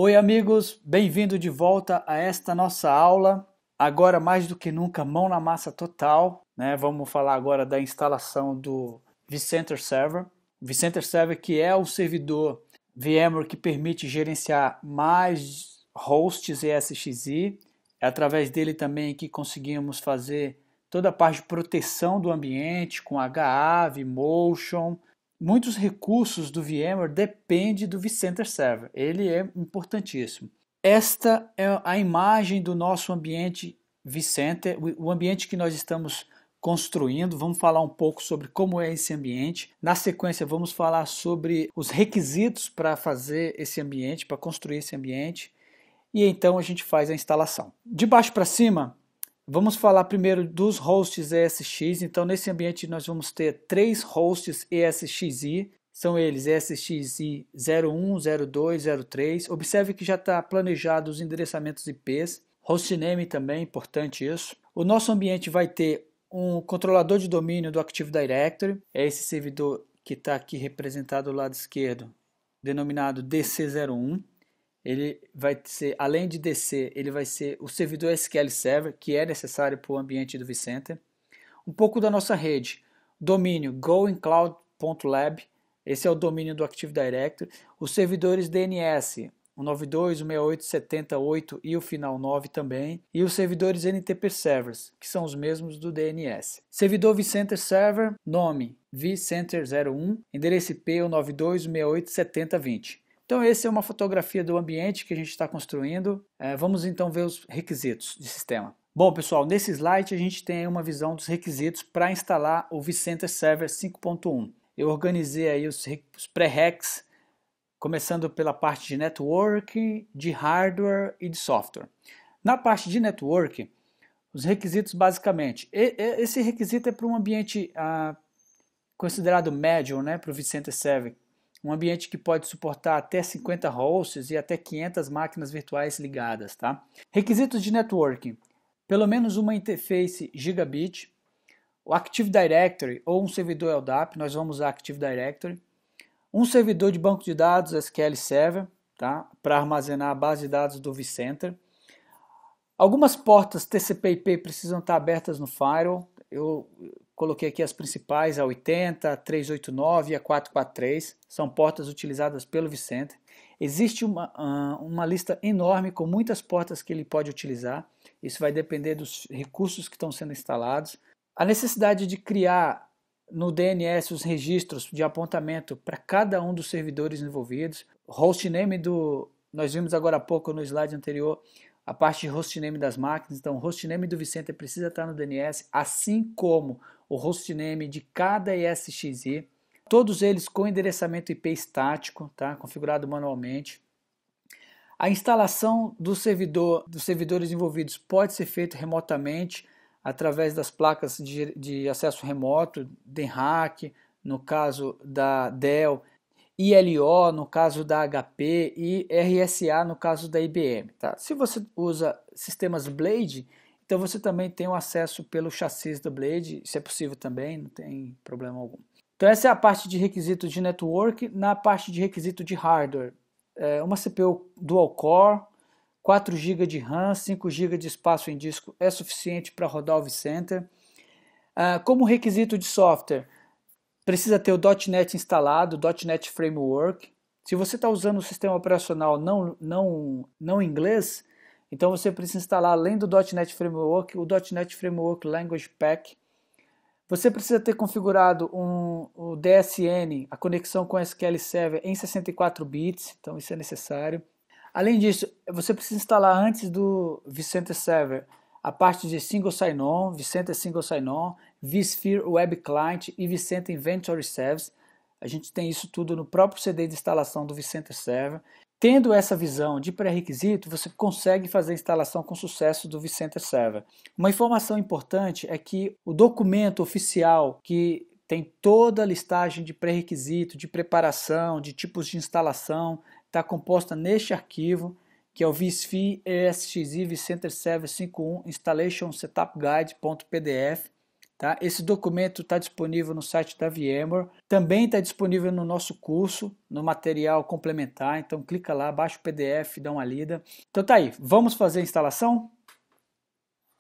Oi amigos, bem-vindo de volta a esta nossa aula. Agora mais do que nunca, mão na massa total, né? Vamos falar agora da instalação do vCenter Server. O vCenter Server que é o servidor VMware que permite gerenciar mais hosts ESXi. É através dele também que conseguimos fazer toda a parte de proteção do ambiente com HA, vMotion. Muitos recursos do VMware dependem do vCenter Server, ele é importantíssimo. Esta é a imagem do nosso ambiente vCenter, o ambiente que nós estamos construindo. Vamos falar um pouco sobre como é esse ambiente. Na sequência, vamos falar sobre os requisitos para fazer esse ambiente, para construir esse ambiente. E então a gente faz a instalação. De baixo para cima, vamos falar primeiro dos hosts ESX. Então, nesse ambiente, nós vamos ter 3 hosts ESXi. São eles ESXi 01, 02, 03. Observe que já está planejado os endereçamentos IPs. Hostname também, importante isso. O nosso ambiente vai ter um controlador de domínio do Active Directory. É esse servidor que está aqui representado do lado esquerdo, denominado DC01. Ele vai ser, além de DC, ele vai ser o servidor SQL Server, que é necessário para o ambiente do vCenter. Um pouco da nossa rede, domínio goincloud.lab, esse é o domínio do Active Directory. Os servidores DNS, o 92, o 68, 78 e o final 9 também. E os servidores NTP Servers, que são os mesmos do DNS. Servidor vCenter Server, nome vCenter 01, endereço IP o 92, 68, 70, 20. Então essa é uma fotografia do ambiente que a gente está construindo. Vamos então ver os requisitos de sistema. Bom pessoal, nesse slide a gente tem uma visão dos requisitos para instalar o vCenter Server 5.1. Eu organizei aí os pré-reqs, começando pela parte de network, de hardware e de software. Na parte de network, os requisitos basicamente, esse requisito é para um ambiente considerado médio, né, para o vCenter Server. Um ambiente que pode suportar até 50 hosts e até 500 máquinas virtuais ligadas. Tá? Requisitos de networking. Pelo menos uma interface gigabit, o Active Directory ou um servidor LDAP, nós vamos usar Active Directory. Um servidor de banco de dados SQL Server, tá? Para armazenar a base de dados do vCenter. Algumas portas TCP/IP precisam estar abertas no firewall. Eu coloquei aqui as principais, a 80, a 389 e a 443, são portas utilizadas pelo vCenter. Existe uma lista enorme com muitas portas que ele pode utilizar, isso vai depender dos recursos que estão sendo instalados. A necessidade de criar no DNS os registros de apontamento para cada um dos servidores envolvidos. Hostname nós vimos agora há pouco no slide anterior, a parte de hostname das máquinas. Então, o hostname do vCenter precisa estar no DNS, assim como o hostname de cada ESXi, todos eles com endereçamento IP estático, tá? Configurado manualmente. A instalação dos servidores envolvidos pode ser feita remotamente, através das placas de acesso remoto, DNRAC, no caso da Dell, ILO no caso da HP e RSA no caso da IBM. Tá? Se você usa sistemas Blade, então você também tem o acesso pelo chassi do Blade, isso é possível também, não tem problema algum. Então essa é a parte de requisito de network. Na parte de requisito de hardware, uma CPU dual core, 4 GB de RAM, 5 GB de espaço em disco é suficiente para rodar o vCenter. Como requisito de software, precisa ter o .NET instalado, o .NET Framework. Se você está usando o sistema operacional não inglês, então você precisa instalar, além do .NET Framework, o .NET Framework Language Pack. Você precisa ter configurado o DSN, a conexão com SQL Server em 64 bits, então isso é necessário. Além disso, você precisa instalar antes do vCenter Server a parte de Single Sign-On, vCenter Single Sign-On, vSphere Web Client e vCenter Inventory Service. A gente tem isso tudo no próprio CD de instalação do vCenter Server. Tendo essa visão de pré-requisito, você consegue fazer a instalação com sucesso do vCenter Server. Uma informação importante é que o documento oficial que tem toda a listagem de pré-requisito, de preparação, de tipos de instalação, está composta neste arquivo, que é o vSphere ESXi vCenter Server 5.1 Installation Setup Guide.pdf. Tá? Esse documento está disponível no site da VMware, também está disponível no nosso curso, no material complementar, então clica lá, baixa o PDF, dá uma lida. Então tá aí, vamos fazer a instalação?